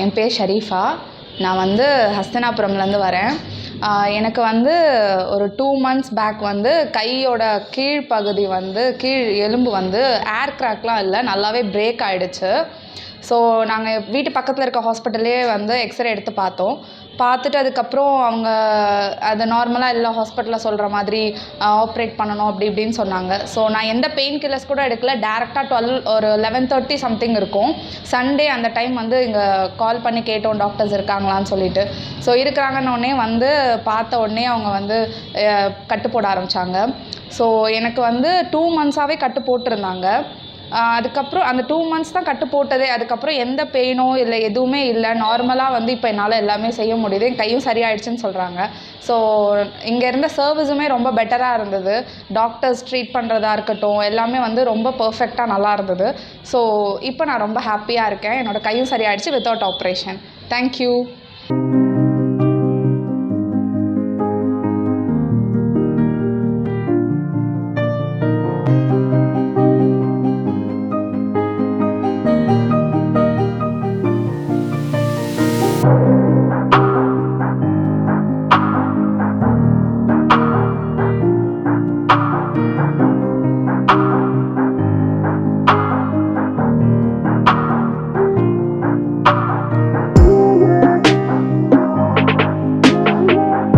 என் பேர் ஷரீஃபா. நான் வந்து ஹஸ்தினாபுரம்லேருந்து வரேன். எனக்கு வந்து ஒரு 2 months பேக் வந்து கையோட கீழ்ப்பகுதி வந்து எலும்பு வந்து ஏர் கிராக்லாம் இல்லை, நல்லாவே பிரேக் ஆகிடுச்சு. ஸோ நாங்கள் வீட்டு பக்கத்தில் இருக்க ஹாஸ்பிட்டல்லே வந்து எக்ஸ்ரே எடுத்து பார்த்துட்டு அதுக்கப்புறம் அவங்க அது நார்மலாக எல்லா ஹாஸ்பிட்டலில் சொல்கிற மாதிரி ஆப்ரேட் பண்ணணும் அப்படி இப்படின்னு சொன்னாங்க. ஸோ நான் எந்த பெயின் கில்லர்ஸ் கூட எடுக்கல, டேரெக்டாக ஒரு 11:30 சம்திங் இருக்கும் சண்டே. அந்த டைம் வந்து இங்கே கால் பண்ணி கேட்டோம் டாக்டர்ஸ் இருக்காங்களான்னு சொல்லிட்டு. ஸோ இருக்கிறாங்கன்னொடனே வந்து பார்த்த உடனே அவங்க வந்து கட்டு போட ஆரம்பித்தாங்க. ஸோ எனக்கு வந்து 2 months கட்டு போட்டிருந்தாங்க. அதுக்கப்புறம் அந்த 2 months தான் கட்டு போட்டதே. அதுக்கப்புறம் எந்த பெயினோ இல்லை, எதுவுமே இல்லை. நார்மலாக வந்து இப்போ என்னால் எல்லாமே செய்ய முடியுது. என் கையும் சரியாயிடுச்சுன்னு சொல்கிறாங்க. ஸோ இங்கே இருந்த சர்வீஸுமே ரொம்ப பெட்டராக இருந்தது. டாக்டர்ஸ் ட்ரீட் பண்ணுறதா இருக்கட்டும், எல்லாமே வந்து ரொம்ப பர்ஃபெக்டாக நல்லா இருந்தது. ஸோ இப்போ நான் ரொம்ப ஹாப்பியாக இருக்கேன். என்னோடய கையும் சரியாயிடுச்சு வித்தவுட் ஆப்ரேஷன். தேங்க்யூ.